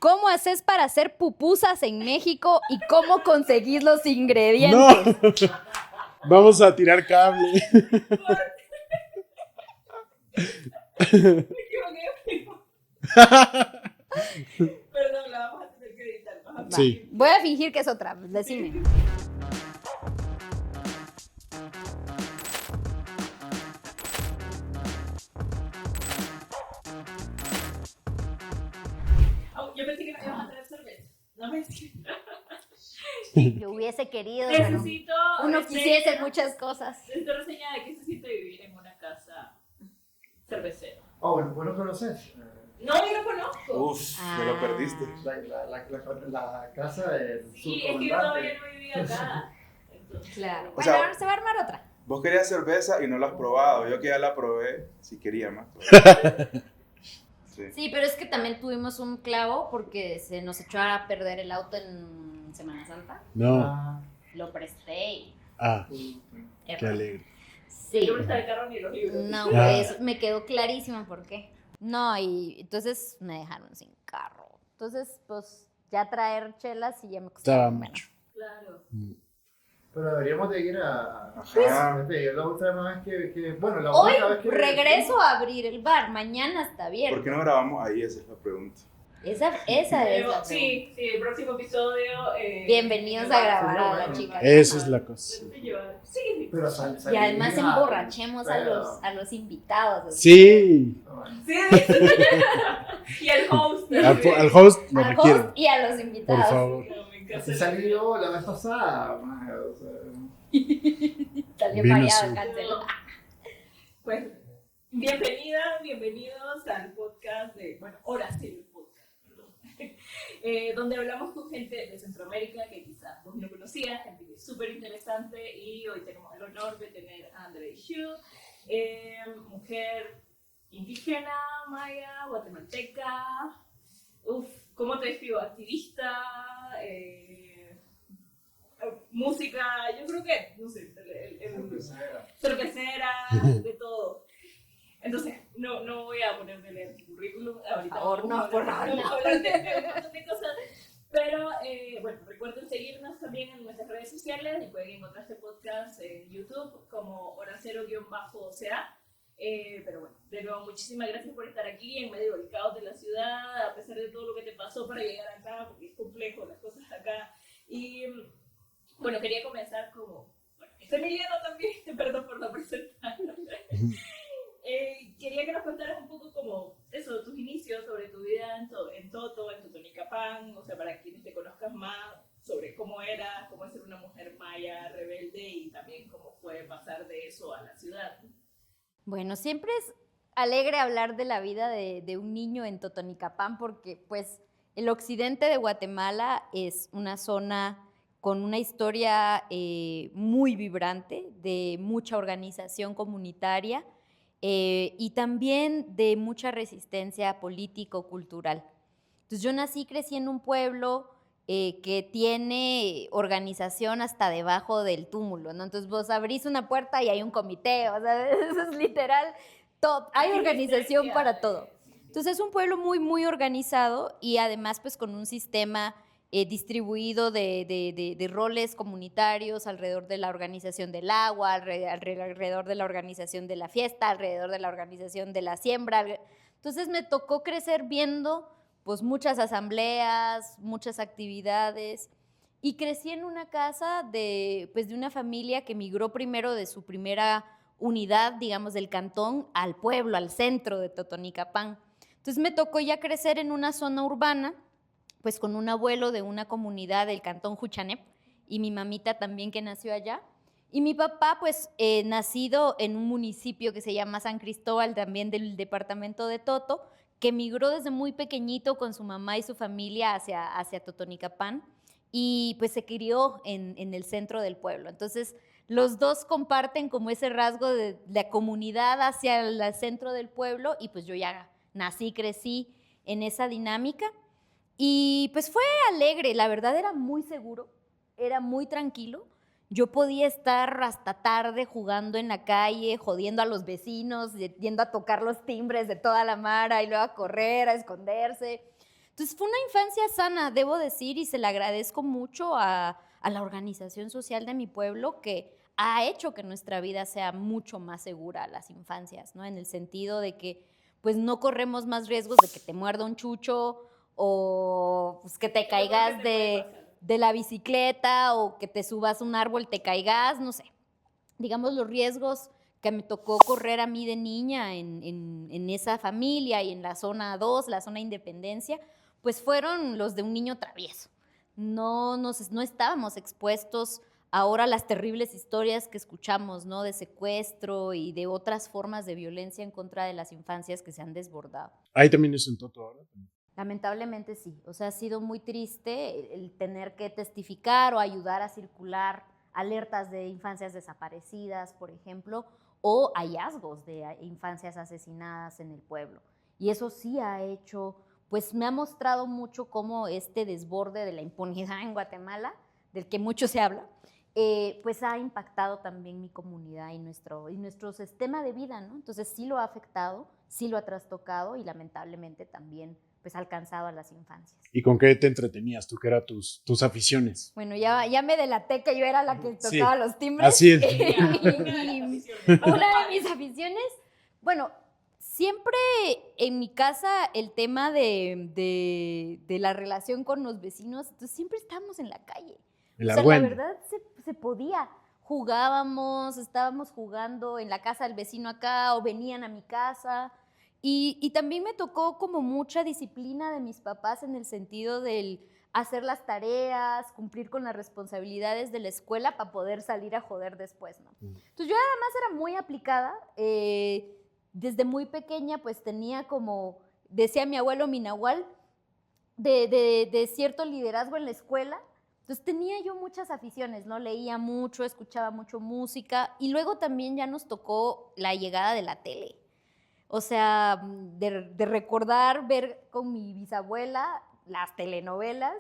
¿cómo haces para hacer pupusas en México y cómo conseguís los ingredientes? No. Vamos a tirar cable. Perdón, la vamos a tener que editar. Sí. Voy a fingir que es otra, decime. Yo pensé que nos íbamos a traer cerveza. No me Yo hubiese querido, pero Necesito. uno quisiese muchas cosas. Necesito reseña de qué se siente vivir en una casa cervecera. Bueno, conoces. No, yo lo conozco. Uf, me lo perdiste. La casa del Sí, es que yo todavía no vivía acá. Entonces, Claro. O Bueno, sea, ahora se va a armar otra. Vos querías cerveza y no la has probado. Yo que ya la probé, si quería más. Sí. Sí, pero es que también tuvimos un clavo porque se nos echó a perder el auto en Semana Santa. No. Lo presté y... Qué alegre. Sí. yo no estaba el carro ni los libros. No, pues me quedó clarísimo por qué. No, y entonces me dejaron sin carro. Entonces, pues, ya traer chelas y ya me costaba Estaba menos. mucho. Claro. Pero deberíamos de ir a Ajá. la última vez que bueno, la Hoy última vez que regreso a abrir el bar, mañana está ¿Por abierto. qué no grabamos ahí? Esa es la pregunta. Esa es la pregunta. Sí, el próximo episodio. Bienvenidos a grabar a la chica. Esa es la cosa. Sí. pero Y además emborrachemos a los invitados. Sí. Sí. Y al host. Al host lo Al requiere. host y a los invitados. Por favor. Así salió la vez pasada. O sea, Salió Vino mareado, su- canceló. Pues, bienvenidos al podcast de, Hora Cero Podcast, perdón. Donde hablamos con gente de Centroamérica que quizás vos no conocías, gente que es súper interesante, y hoy tenemos el honor de tener a André Xu, mujer indígena, maya, guatemalteca, ¿cómo te describo? Activista, música, yo creo que, no sé, cervecera, de todo. Entonces, no voy a ponerme a leer tu currículum. Ahorita Por favor, no, por favor, vamos a hablar de un montón de cosas. Pero, recuerden seguirnos también en nuestras redes sociales y pueden encontrar este podcast en YouTube como Horacero_OCA. Pero bueno, de nuevo, muchísimas gracias por estar aquí en medio del caos de la ciudad, a pesar de todo lo que te pasó para llegar acá, porque es complejo las cosas acá. Y bueno, quería comenzar es Emiliano también, perdón por no presentar. Quería que nos contaras un poco tus inicios, sobre tu vida en Toto, en Totonicapán, o sea, para quienes te conozcan más, sobre cómo eras, cómo es ser una mujer maya rebelde y también cómo fue pasar de eso a la ciudad. Bueno, siempre es alegre hablar de la vida de un niño en Totonicapán porque, pues, el occidente de Guatemala es una zona con una historia muy vibrante, de mucha organización comunitaria y también de mucha resistencia político-cultural. Entonces, yo nací y crecí en un pueblo que tiene organización hasta debajo del túmulo, ¿no? Entonces vos abrís una puerta y hay un comité, o sea, eso es literal, todo, hay organización para todo. Entonces es un pueblo muy, muy organizado y además pues con un sistema distribuido de roles comunitarios alrededor de la organización del agua, alrededor de la organización de la fiesta, alrededor de la organización de la siembra. Entonces me tocó crecer viendo pues muchas asambleas, muchas actividades, y crecí en una casa de una familia que migró primero de su primera unidad, digamos, del cantón al pueblo, al centro de Totonicapán. Entonces me tocó ya crecer en una zona urbana, pues con un abuelo de una comunidad del cantón Juchanep, y mi mamita también que nació allá, y mi papá pues nacido en un municipio que se llama San Cristóbal, también del departamento de Toto, que migró desde muy pequeñito con su mamá y su familia hacia Totonicapán y pues se crió en el centro del pueblo. Entonces, los dos comparten como ese rasgo de la comunidad hacia el centro del pueblo y pues yo ya nací, crecí en esa dinámica y pues fue alegre, la verdad era muy seguro, era muy tranquilo. Yo podía estar hasta tarde jugando en la calle, jodiendo a los vecinos, yendo a tocar los timbres de toda la mara y luego a correr, a esconderse. Entonces fue una infancia sana, debo decir, y se le agradezco mucho a la organización social de mi pueblo que ha hecho que nuestra vida sea mucho más segura a las infancias, ¿no? En el sentido de que pues no corremos más riesgos de que te muerda un chucho o pues, que te caigas de la bicicleta o que te subas a un árbol, te caigas, no sé. Digamos, los riesgos que me tocó correr a mí de niña en esa familia y en la zona 2, la zona Independencia, pues fueron los de un niño travieso. No estábamos expuestos ahora a las terribles historias que escuchamos, ¿no? De secuestro y de otras formas de violencia en contra de las infancias que se han desbordado. Ahí también es en Toto ahora. Lamentablemente sí, o sea, ha sido muy triste el tener que testificar o ayudar a circular alertas de infancias desaparecidas, por ejemplo, o hallazgos de infancias asesinadas en el pueblo. Y eso sí ha hecho, pues me ha mostrado mucho cómo este desborde de la impunidad en Guatemala, del que mucho se habla, pues ha impactado también mi comunidad y nuestro sistema de vida, ¿no? Entonces sí lo ha afectado, sí lo ha trastocado y lamentablemente también pues ha alcanzado a las infancias. ¿Y con qué te entretenías tú? ¿Qué eran tus aficiones? Bueno, ya me delaté que yo era la que tocaba los timbres. Así es. Una de mis aficiones, bueno, siempre en mi casa el tema de la relación con los vecinos, entonces siempre estábamos en la calle. El o sea, argüende. la verdad se podía. Jugábamos, estábamos jugando en la casa del vecino acá o venían a mi casa. Y también me tocó como mucha disciplina de mis papás en el sentido del hacer las tareas, cumplir con las responsabilidades de la escuela para poder salir a joder después, ¿no? Entonces yo además era muy aplicada. Desde muy pequeña pues tenía como, decía mi abuelo Minahual, de cierto liderazgo en la escuela. Entonces tenía yo muchas aficiones, ¿no? Leía mucho, escuchaba mucho música y luego también ya nos tocó la llegada de la tele. O sea, de recordar, ver con mi bisabuela las telenovelas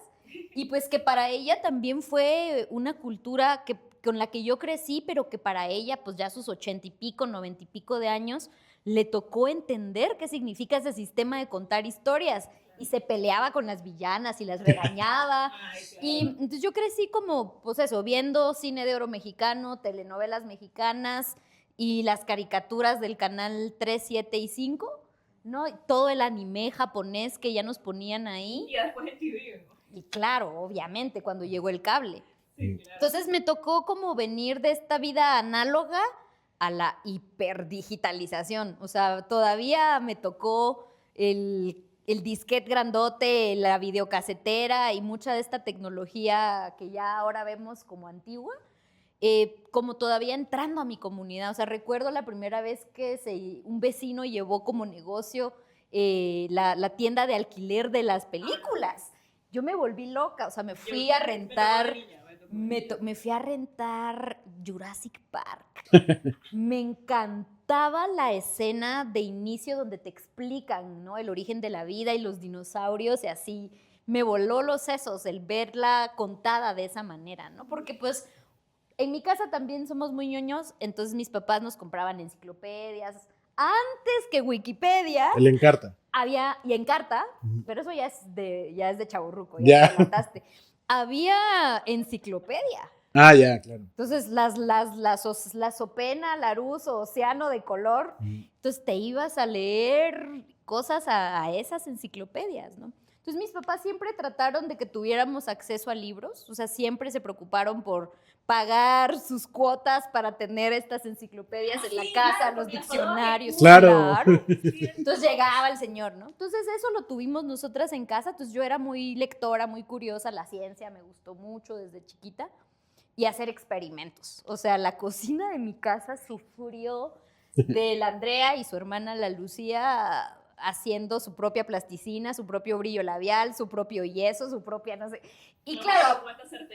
y pues que para ella también fue una cultura con la que yo crecí, pero que para ella, pues ya a sus 80 y pico, 90 y pico de años, le tocó entender qué significa ese sistema de contar historias y se peleaba con las villanas y las regañaba. Y entonces yo crecí como, pues eso, viendo cine de oro mexicano, telenovelas mexicanas y las caricaturas del canal 3, 7 y 5, ¿no? Todo el anime japonés que ya nos ponían ahí. Y después en TV, ¿no? Y claro, obviamente, cuando llegó el cable. Sí, claro. Entonces me tocó como venir de esta vida análoga a la hiperdigitalización. O sea, todavía me tocó el disquete grandote, la videocasetera y mucha de esta tecnología que ya ahora vemos como antigua. Como todavía entrando a mi comunidad. O sea, recuerdo la primera vez que un vecino llevó como negocio la tienda de alquiler de las películas. Yo me volví loca, o sea, me fui a rentar... Me fui a rentar Jurassic Park. Me encantaba la escena de inicio donde te explican, ¿no? El origen de la vida y los dinosaurios y así. Me voló los sesos el verla contada de esa manera, ¿no? Porque pues... En mi casa también somos muy ñoños, entonces mis papás nos compraban enciclopedias. Antes que Wikipedia, El Encarta. había, y Encarta, pero eso ya es de chavorruco, Ya. ya te adelantaste. Había enciclopedia. Ah, ya, claro. Entonces, la Sopena, Larousse, Océano de color, entonces te ibas a leer cosas a esas enciclopedias, ¿no? Entonces, mis papás siempre trataron de que tuviéramos acceso a libros, o sea, siempre se preocuparon por pagar sus cuotas para tener estas enciclopedias en la casa, claro, los porque diccionarios. Claro. Entonces llegaba el señor, ¿no? Entonces eso lo tuvimos nosotras en casa, entonces yo era muy lectora, muy curiosa, la ciencia me gustó mucho desde chiquita y hacer experimentos. O sea, la cocina de mi casa sufrió de la Andrea y su hermana la Lucía haciendo su propia plasticina, su propio brillo labial, su propio yeso, su propia no sé. Y claro,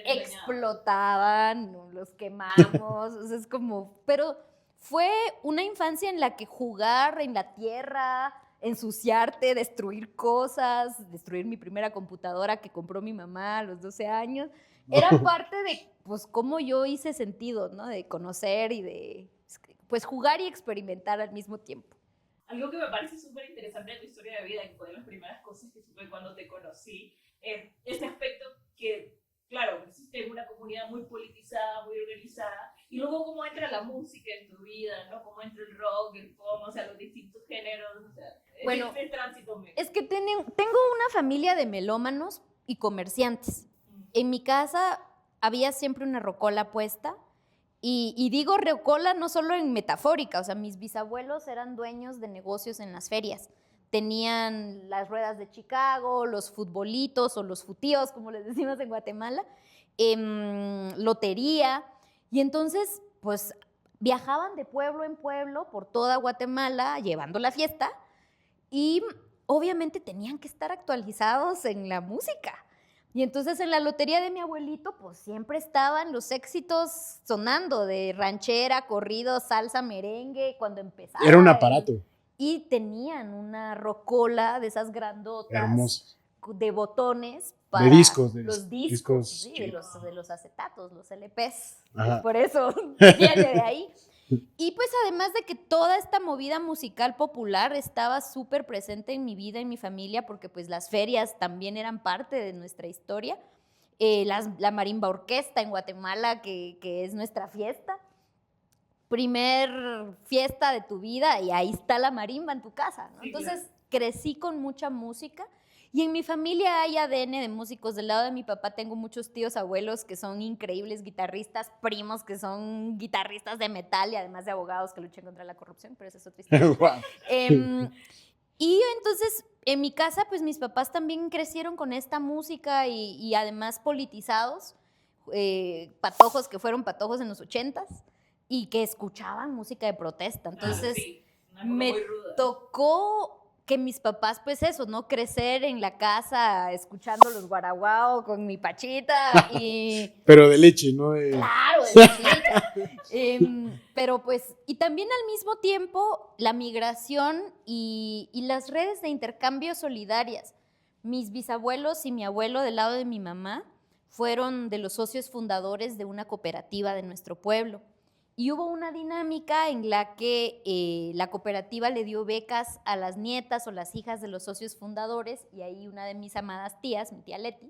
explotaban, los quemamos, o sea, es como, pero fue una infancia en la que jugar en la tierra, ensuciarte, destruir cosas, destruir mi primera computadora que compró mi mamá a los 12 años, era parte de, pues, cómo yo hice sentido, ¿no? De conocer y de, pues, jugar y experimentar al mismo tiempo. algo que me parece súper interesante de tu historia de vida, y fue de las primeras cosas que supe cuando te conocí, es este aspecto que, claro, existe en una comunidad muy politizada, muy organizada, y luego cómo entra la música en tu vida, ¿no? Cómo entra el rock, el pop, o sea, los distintos géneros, o sea, Bueno, ese tránsito me... Es que tengo una familia de melómanos y comerciantes. En mi casa había siempre una rocola puesta. Y digo rocola no solo en metafórica, o sea, mis bisabuelos eran dueños de negocios en las ferias. Tenían las ruedas de Chicago, los futbolitos o los futíos, como les decimos en Guatemala, lotería. Y entonces, pues, viajaban de pueblo en pueblo por toda Guatemala llevando la fiesta y obviamente tenían que estar actualizados en la música. Y entonces en la lotería de mi abuelito, pues siempre estaban los éxitos sonando de ranchera, corrido, salsa, merengue, cuando empezaba. Era un aparato. Y tenían una rocola de esas grandotas. Hermoso. De botones para de discos, los discos, sí, sí. de los acetatos, los LPs. Ajá. Por eso viene de ahí. Y pues además de que toda esta movida musical popular estaba súper presente en mi vida, en mi familia, porque pues las ferias también eran parte de nuestra historia. La marimba orquesta en Guatemala, que es nuestra fiesta. Primer fiesta de tu vida y ahí está la marimba en tu casa, ¿no? Entonces crecí con mucha música. Y en mi familia hay ADN de músicos. Del lado de mi papá tengo muchos tíos abuelos que son increíbles guitarristas, primos que son guitarristas de metal y además de abogados que luchan contra la corrupción, pero esa es otra historia. Wow. Y entonces en mi casa pues mis papás también crecieron con esta música y además politizados, patojos que fueron patojos en los 80s y que escuchaban música de protesta. Entonces sí, me tocó que mis papás, pues eso, ¿no? Crecer en la casa escuchando los guaraguao con mi pachita y... Pero de leche, ¿no? Claro, de lechita. Pero pues, y también al mismo tiempo la migración y las redes de intercambio solidarias. Mis bisabuelos y mi abuelo del lado de mi mamá fueron de los socios fundadores de una cooperativa de nuestro pueblo. Y hubo una dinámica en la que la cooperativa le dio becas a las nietas o las hijas de los socios fundadores, y ahí una de mis amadas tías, mi tía Leti,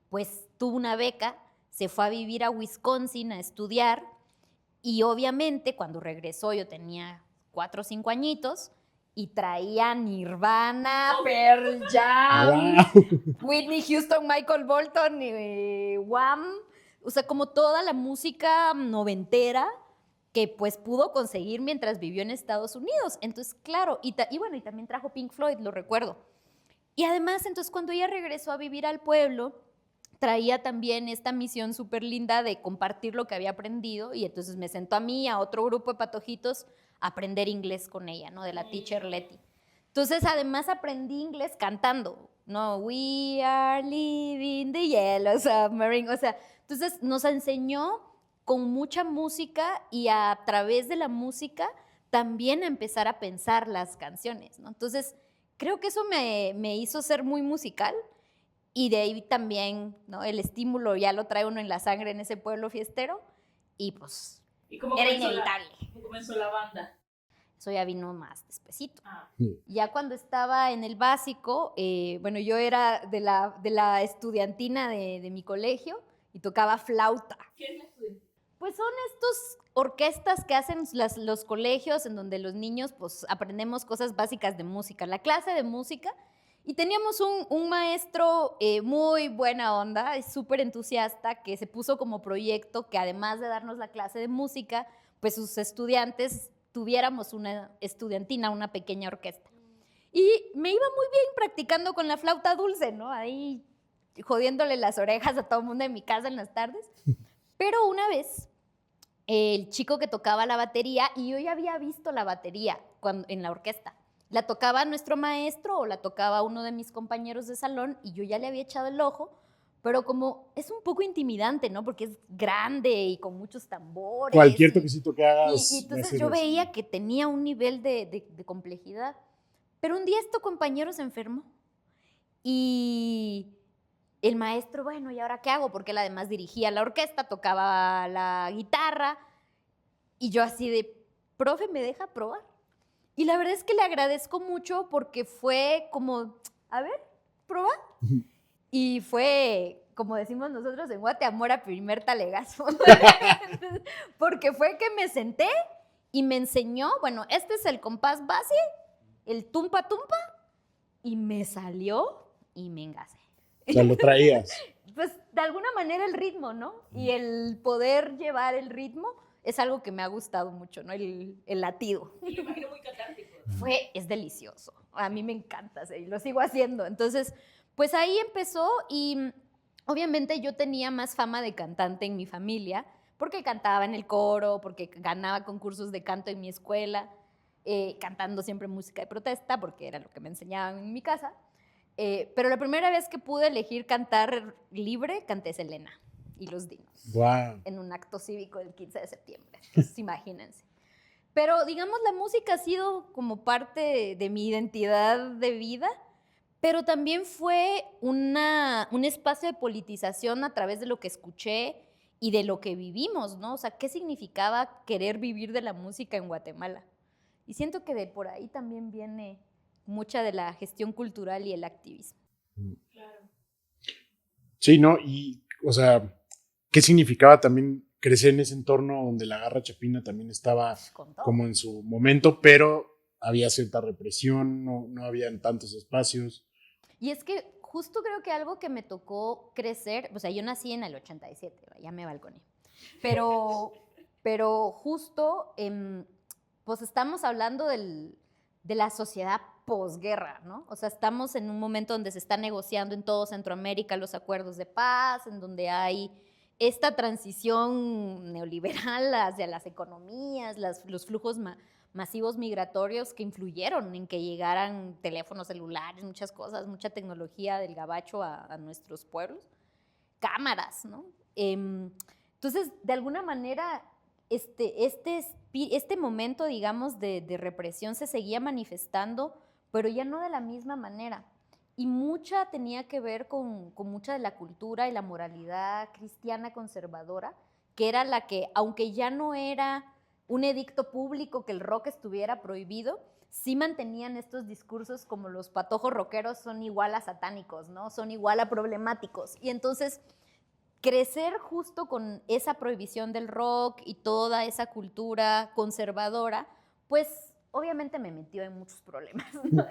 pues tuvo una beca, se fue a vivir a Wisconsin a estudiar, y obviamente cuando regresó yo tenía 4 o 5 añitos, y traía Nirvana, Pearl Jam, Whitney Houston, Michael Bolton, Wham, o sea, como toda la música noventera, que pues pudo conseguir mientras vivió en Estados Unidos. Entonces, claro, y bueno, y también trajo Pink Floyd, lo recuerdo. Y además, entonces, cuando ella regresó a vivir al pueblo, traía también esta misión súper linda de compartir lo que había aprendido, y entonces me sentó a mí, a otro grupo de patojitos, a aprender inglés con ella, ¿no? De la teacher Leti. Entonces, además aprendí inglés cantando, ¿no? We are living the yellow submarine, o sea, entonces nos enseñó con mucha música y a través de la música también a empezar a pensar las canciones, ¿no? Entonces, creo que eso me hizo ser muy musical y de ahí también, ¿no? El estímulo ya lo trae uno en la sangre en ese pueblo fiestero y pues era inevitable. ¿Cómo comenzó la banda? Eso ya vino más despacito. Ah. Ya cuando estaba en el básico, bueno, yo era de la estudiantina de mi colegio y tocaba flauta. ¿Qué es la estudiantina? Pues son estas orquestas que hacen los colegios en donde los niños pues aprendemos cosas básicas de música, la clase de música, y teníamos un maestro muy buena onda, súper entusiasta, que se puso como proyecto que además de darnos la clase de música, pues sus estudiantes tuviéramos una estudiantina, una pequeña orquesta. Y me iba muy bien practicando con la flauta dulce, ¿no? Ahí jodiéndole las orejas a todo el mundo en mi casa en las tardes. Pero una vez, el chico que tocaba la batería, y yo ya había visto la batería en la orquesta, la tocaba nuestro maestro o la tocaba uno de mis compañeros de salón y yo ya le había echado el ojo, pero como es un poco intimidante, ¿no? Porque es grande y con muchos tambores. Cualquier toquecito que hagas. Y entonces yo veía que tenía un nivel de complejidad. Pero un día este compañero se enfermó y el maestro, bueno, ¿y ahora qué hago? Porque él además dirigía la orquesta, tocaba la guitarra, y yo así de, profe, ¿me deja probar? Y la verdad es que le agradezco mucho porque fue como, a ver, prueba. Y fue, como decimos nosotros en Guate, amor a primer talegazo. Porque fue que me senté y me enseñó, bueno, este es el compás base, el tumpa tumpa, y me salió y me engasé. O sea, lo traías. Pues de alguna manera el ritmo, ¿no? Y el poder llevar el ritmo es algo que me ha gustado mucho, ¿no? El latido. Y lo imagino muy catártico. Es delicioso. A mí me encanta, y lo sigo haciendo. Entonces, pues ahí empezó y obviamente yo tenía más fama de cantante en mi familia porque cantaba en el coro, porque ganaba concursos de canto en mi escuela, cantando siempre música de protesta porque era lo que me enseñaban en mi casa. Pero la primera vez que pude elegir cantar libre, canté Selena y Los Dinos. Wow. En un acto cívico del 15 de septiembre. Entonces, imagínense. Pero, digamos, la música ha sido como parte de mi identidad de vida, pero también fue un espacio de politización a través de lo que escuché y de lo que vivimos, ¿no? O sea, ¿qué significaba querer vivir de la música en Guatemala? Y siento que de por ahí también viene mucha de la gestión cultural y el activismo. Claro. Sí, ¿no? Y, o sea, ¿qué significaba también crecer en ese entorno donde la Garra Chapina también estaba como en su momento, pero había cierta represión, no habían tantos espacios? Y es que justo creo que algo que me tocó crecer, o sea, yo nací en el 87, ya me balconé, pero justo, pues estamos hablando de la sociedad posguerra, ¿no? O sea, estamos en un momento donde se está negociando en todo Centroamérica los acuerdos de paz, en donde hay esta transición neoliberal hacia las economías, los flujos masivos migratorios que influyeron en que llegaran teléfonos celulares, muchas cosas, mucha tecnología del gabacho a nuestros pueblos, cámaras, ¿no? Entonces, de alguna manera, este momento, digamos, de represión se seguía manifestando, pero ya no de la misma manera. Y mucha tenía que ver con mucha de la cultura y la moralidad cristiana conservadora, que era la que, aunque ya no era un edicto público que el rock estuviera prohibido, sí mantenían estos discursos como los patojos rockeros son igual a satánicos, ¿no? Son igual a problemáticos. Y entonces, crecer justo con esa prohibición del rock y toda esa cultura conservadora, pues obviamente me metió en muchos problemas, ¿no?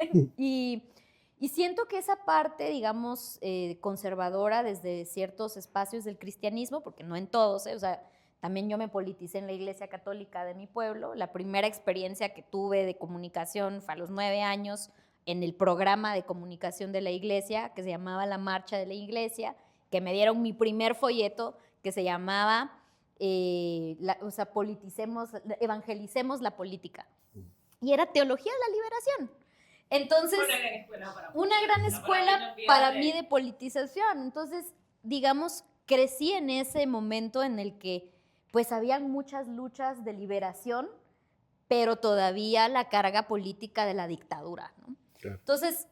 Y siento que esa parte, digamos, conservadora desde ciertos espacios del cristianismo, porque no en todos, o sea, también yo me politicé en la Iglesia Católica de mi pueblo. La primera experiencia que tuve de comunicación fue a los 9 años en el programa de comunicación de la Iglesia, que se llamaba La Marcha de la Iglesia, que me dieron mi primer folleto que se llamaba, evangelicemos la política. Y era Teología de la Liberación. Entonces, una gran escuela para mí de politización. Entonces, digamos, crecí en ese momento en el que pues habían muchas luchas de liberación, pero todavía la carga política de la dictadura, ¿no? Claro. Entonces,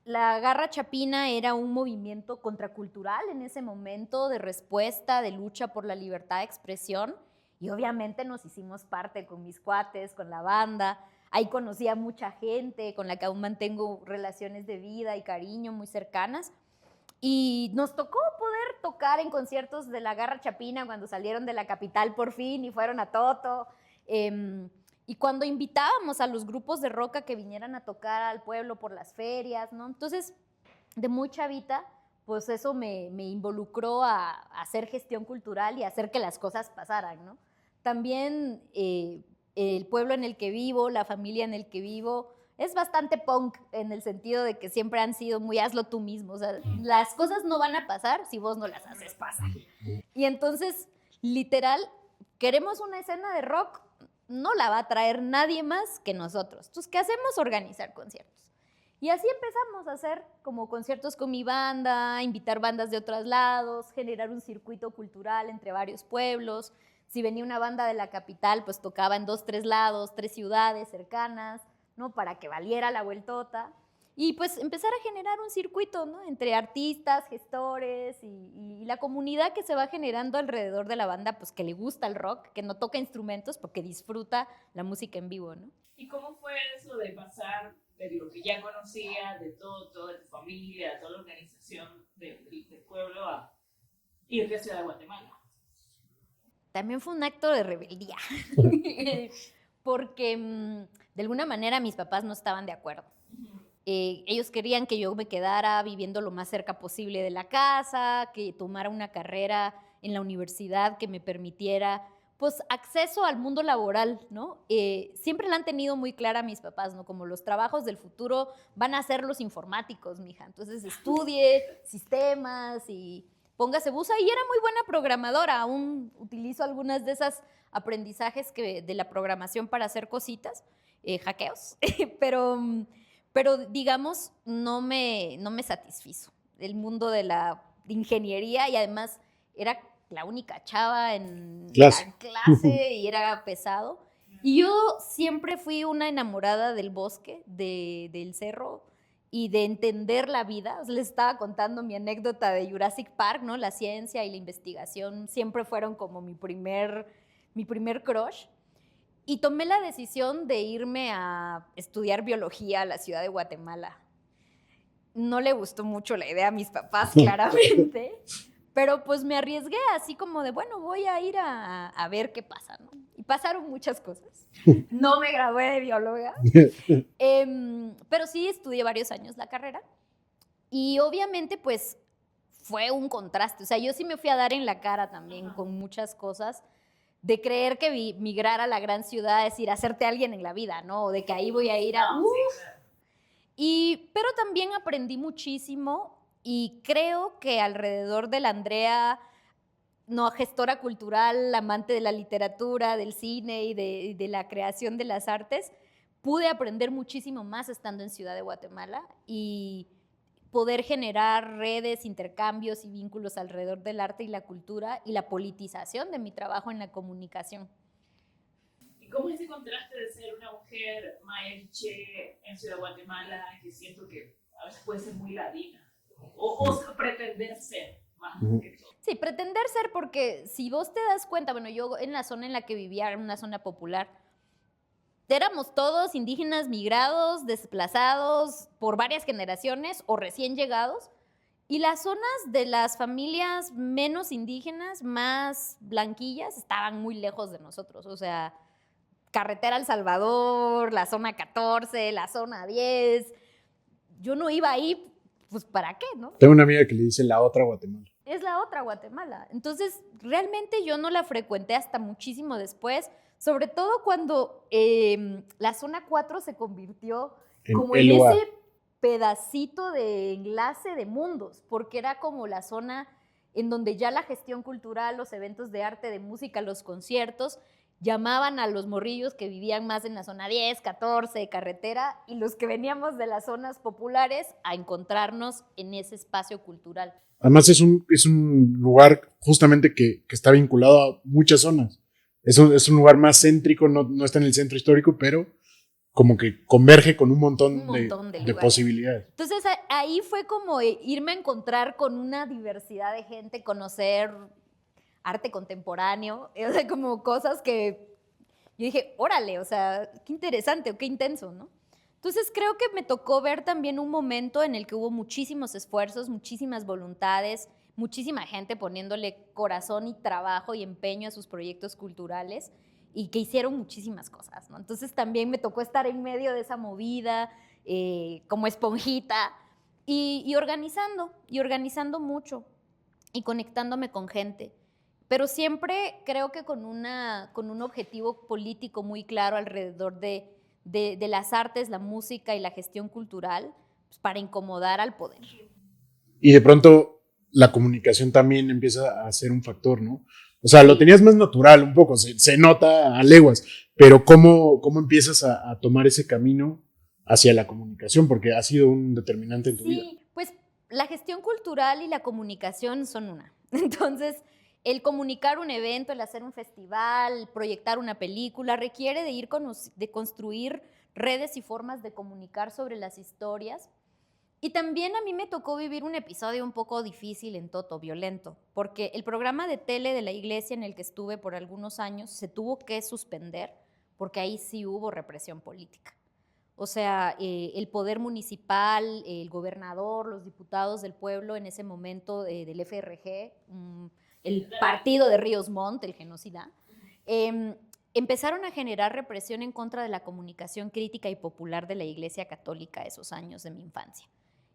la Garra Chapina era un movimiento contracultural en ese momento de respuesta, de lucha por la libertad de expresión, y obviamente nos hicimos parte con mis cuates, con la banda. Ahí conocí a mucha gente con la que aún mantengo relaciones de vida y cariño muy cercanas. Y nos tocó poder tocar en conciertos de la Garra Chapina cuando salieron de la capital por fin y fueron a Toto. Y cuando invitábamos a los grupos de rock a que vinieran a tocar al pueblo por las ferias, ¿no? Entonces, de muy chavita, pues eso me involucró a hacer gestión cultural y a hacer que las cosas pasaran, ¿no? También el pueblo en el que vivo, la familia en el que vivo, es bastante punk en el sentido de que siempre han sido muy hazlo tú mismo. O sea, las cosas no van a pasar si vos no las haces pasar. Y entonces, literal, queremos una escena de rock, no la va a traer nadie más que nosotros. Entonces, ¿qué hacemos? Organizar conciertos. Y así empezamos a hacer como conciertos con mi banda, invitar bandas de otros lados, generar un circuito cultural entre varios pueblos. Si venía una banda de la capital, pues tocaba en 2, 3 lados, 3 ciudades cercanas, ¿no? Para que valiera la vueltota. y pues empezar a generar un circuito, ¿no? Entre artistas, gestores y la comunidad que se va generando alrededor de la banda, pues que le gusta el rock, que no toca instrumentos porque disfruta la música en vivo, ¿no? ¿Y cómo fue eso de pasar de lo que ya conocía, de toda tu familia, toda la organización del pueblo, a irte a Ciudad de Guatemala? También fue un acto de rebeldía, porque de alguna manera mis papás no estaban de acuerdo. Ellos querían que yo me quedara viviendo lo más cerca posible de la casa, que tomara una carrera en la universidad que me permitiera pues acceso al mundo laboral, ¿no? Siempre la han tenido muy clara mis papás, ¿no? Como los trabajos del futuro van a ser los informáticos, mija. Entonces estudie sistemas y póngase buza. Y era muy buena programadora, aún utilizo algunas de esas aprendizajes de la programación para hacer cositas, hackeos, pero digamos, no me satisfizo el mundo de la ingeniería y además era la única chava en la clase y era pesado. Y yo siempre fui una enamorada del bosque, del cerro y de entender la vida. Les estaba contando mi anécdota de Jurassic Park, ¿no? La ciencia y la investigación siempre fueron como mi primer crush. Y tomé la decisión de irme a estudiar biología a la ciudad de Guatemala. No le gustó mucho la idea a mis papás, claramente, pero pues me arriesgué así como de, bueno, voy a ir a ver qué pasa, ¿no? Y pasaron muchas cosas. No me gradué de bióloga, pero sí estudié varios años la carrera. Y obviamente, pues, fue un contraste. O sea, yo sí me fui a dar en la cara también con muchas cosas, de creer que migrar a la gran ciudad es ir a hacerte alguien en la vida, ¿no? O de que ahí voy a ir a... Pero también aprendí muchísimo y creo que alrededor de la Andrea, no, gestora cultural, amante de la literatura, del cine y de la creación de las artes, pude aprender muchísimo más estando en Ciudad de Guatemala y poder generar redes, intercambios y vínculos alrededor del arte y la cultura y la politización de mi trabajo en la comunicación. ¿Y cómo es ese contraste de ser una mujer maelche en Ciudad de Guatemala, que siento que a veces puede ser muy ladina, o pretender ser más que todo? Sí, pretender ser, porque si vos te das cuenta, bueno, yo en la zona en la que vivía, en una zona popular, éramos todos indígenas migrados, desplazados por varias generaciones o recién llegados, y las zonas de las familias menos indígenas, más blanquillas, estaban muy lejos de nosotros. O sea, carretera El Salvador, la zona 14, la zona 10. Yo no iba ahí, pues, ¿para qué, no? Tengo una amiga que le dice la otra Guatemala. Es la otra Guatemala. Entonces, realmente yo no la frecuenté hasta muchísimo después, sobre todo cuando la zona 4 se convirtió como en ese pedacito de enlace de mundos, porque era como la zona en donde ya la gestión cultural, los eventos de arte, de música, los conciertos, llamaban a los morrillos que vivían más en la zona 10, 14, carretera, y los que veníamos de las zonas populares a encontrarnos en ese espacio cultural. Además es un lugar justamente que está vinculado a muchas zonas. Es un lugar más céntrico, no está en el centro histórico, pero como que converge con un montón de posibilidades. Entonces ahí fue como irme a encontrar con una diversidad de gente, conocer arte contemporáneo, o sea, como cosas que yo dije, órale, o sea, qué interesante o qué intenso, ¿no? Entonces creo que me tocó ver también un momento en el que hubo muchísimos esfuerzos, muchísimas voluntades, muchísima gente poniéndole corazón y trabajo y empeño a sus proyectos culturales y que hicieron muchísimas cosas, ¿no? Entonces también me tocó estar en medio de esa movida como esponjita y organizando mucho y conectándome con gente. Pero siempre creo que con un objetivo político muy claro alrededor de las artes, la música y la gestión cultural, pues, para incomodar al poder. Y de pronto la comunicación también empieza a ser un factor, ¿no? O sea, lo tenías más natural un poco, se nota a leguas, pero ¿cómo empiezas a tomar ese camino hacia la comunicación? Porque ha sido un determinante en tu vida. Sí, pues la gestión cultural y la comunicación son una. Entonces, el comunicar un evento, el hacer un festival, proyectar una película, requiere de construir redes y formas de comunicar sobre las historias Y también a mí me tocó vivir un episodio un poco difícil en Toto, violento, porque el programa de tele de la iglesia en el que estuve por algunos años se tuvo que suspender porque ahí sí hubo represión política. O sea, el poder municipal, el gobernador, los diputados del pueblo en ese momento del FRG, el partido de Ríos Montt, el genocida, empezaron a generar represión en contra de la comunicación crítica y popular de la Iglesia Católica esos años de mi infancia.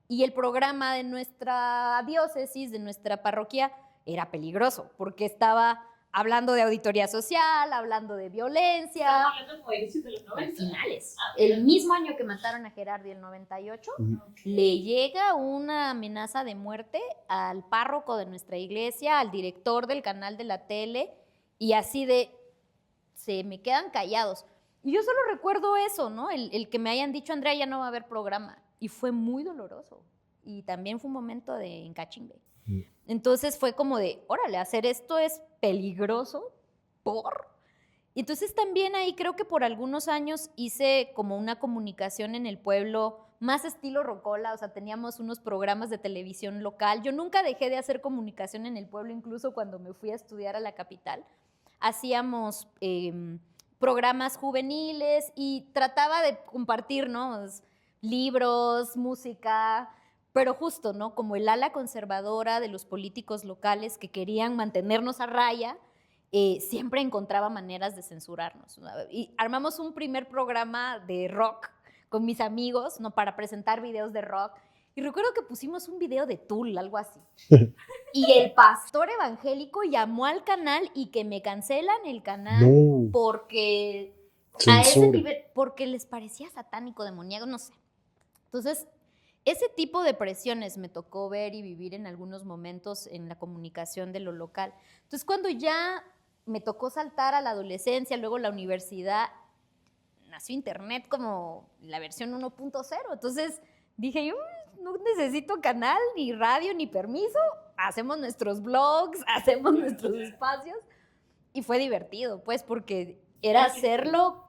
Y el programa de nuestra diócesis, de nuestra parroquia, era peligroso porque estaba hablando de auditoría social, hablando de violencia. Estamos hablando como de inicios de los 90. Finales. El mismo año que mataron a Gerardi, el 98, le llega una amenaza de muerte al párroco de nuestra iglesia, al director del canal de la tele, y así de, se me quedan callados. Y yo solo recuerdo eso, ¿no? El que me hayan dicho, Andrea, ya no va a haber programa. Y fue muy doloroso. Y también fue un momento de encachimbe. Entonces fue como de, órale, hacer esto es peligroso, ¿por? Y entonces también ahí creo que por algunos años hice como una comunicación en el pueblo más estilo rocola, o sea, teníamos unos programas de televisión local. Yo nunca dejé de hacer comunicación en el pueblo, incluso cuando me fui a estudiar a la capital. Hacíamos programas juveniles y trataba de compartir, ¿no? Libros, música, pero justo, ¿no? Como el ala conservadora de los políticos locales que querían mantenernos a raya, siempre encontraba maneras de censurarnos. Y armamos un primer programa de rock con mis amigos, ¿no? Para presentar videos de rock. Y recuerdo que pusimos un video de Tool, algo así. Y el pastor evangélico llamó al canal y que me cancelan el canal porque a ese nivel, porque les parecía satánico, demoníaco, no sé. Entonces, ese tipo de presiones me tocó ver y vivir en algunos momentos en la comunicación de lo local. Entonces, cuando ya me tocó saltar a la adolescencia, luego la universidad, nació Internet como la versión 1.0. Entonces, dije yo, no necesito canal, ni radio, ni permiso. Hacemos nuestros blogs, hacemos nuestros espacios. Y fue divertido, pues, porque era hacerlo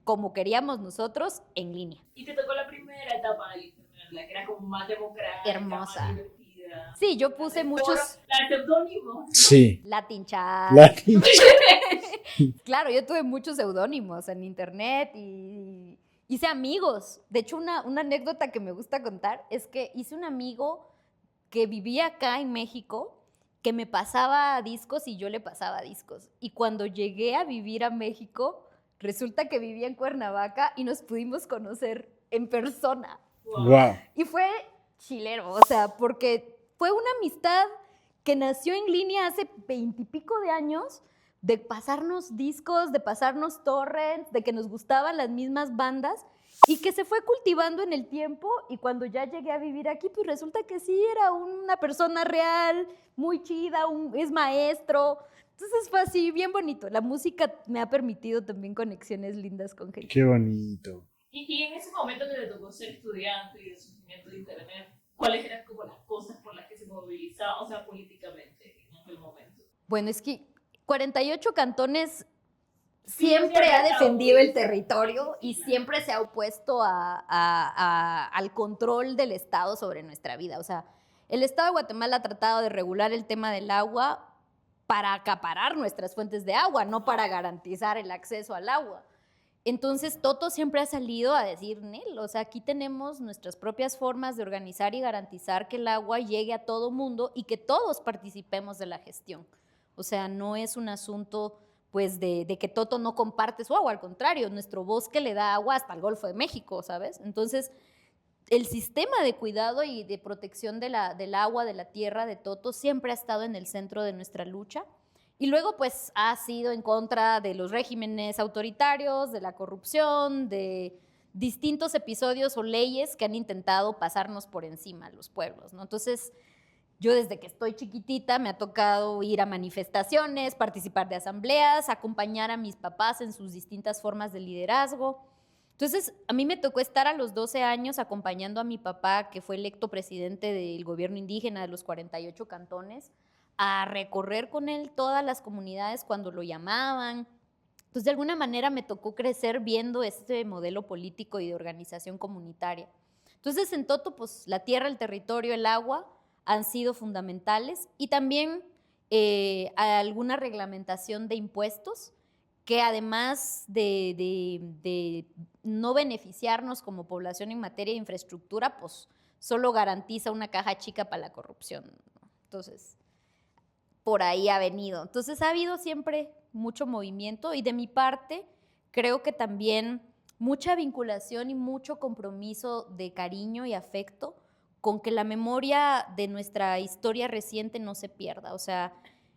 como queríamos nosotros en línea. Y te tocó la primera etapa del internet, la que era como más democrática, hermosa, más divertida. Sí, yo puse muchos... La seudónimos. Sí. Latin Chat. Claro, yo tuve muchos seudónimos en internet y hice amigos. De hecho, una anécdota que me gusta contar es que hice un amigo que vivía acá en México, que me pasaba discos y yo le pasaba discos. Y cuando llegué a vivir a México, resulta que vivía en Cuernavaca y nos pudimos conocer en persona. Wow. Y fue chilero, o sea, porque fue una amistad que nació en línea hace 20 y pico de años, de pasarnos discos, de pasarnos torrents, de que nos gustaban las mismas bandas y que se fue cultivando en el tiempo, y cuando ya llegué a vivir aquí, pues resulta que sí, era una persona real, muy chida, es maestro. Entonces fue así, bien bonito. La música me ha permitido también conexiones lindas con gente. Qué bonito. Y en ese momento que te tocó ser estudiante y el surgimiento de internet, ¿cuáles eran como las cosas por las que se movilizaba, o sea, políticamente en aquel momento? Bueno, es que 48 cantones siempre ha defendido el territorio y siempre se ha opuesto al control del Estado sobre nuestra vida. O sea, el Estado de Guatemala ha tratado de regular el tema del agua para acaparar nuestras fuentes de agua, no para garantizar el acceso al agua. Entonces, Toto siempre ha salido a decir, Nel, o sea, aquí tenemos nuestras propias formas de organizar y garantizar que el agua llegue a todo mundo y que todos participemos de la gestión. O sea, no es un asunto, pues, de que Toto no comparte su agua, al contrario, nuestro bosque le da agua hasta el Golfo de México, ¿sabes? Entonces, el sistema de cuidado y de protección del agua, de la tierra de Toto, siempre ha estado en el centro de nuestra lucha. Y luego, pues, ha sido en contra de los regímenes autoritarios, de la corrupción, de distintos episodios o leyes que han intentado pasarnos por encima a los pueblos, ¿no? Entonces, yo desde que estoy chiquitita me ha tocado ir a manifestaciones, participar de asambleas, acompañar a mis papás en sus distintas formas de liderazgo. Entonces, a mí me tocó estar a los 12 años acompañando a mi papá, que fue electo presidente del gobierno indígena de los 48 cantones, a recorrer con él todas las comunidades cuando lo llamaban. Entonces, de alguna manera me tocó crecer viendo este modelo político y de organización comunitaria. Entonces, en Toto, pues la tierra, el territorio, el agua han sido fundamentales y también alguna reglamentación de impuestos que además de no beneficiarnos como población en materia de infraestructura, pues solo garantiza una caja chica para la corrupción, ¿no? Entonces, por ahí ha venido. Entonces, ha habido siempre mucho movimiento y de mi parte creo que también mucha vinculación y mucho compromiso de cariño y afecto con que la memoria de nuestra historia reciente no se pierda. O sea,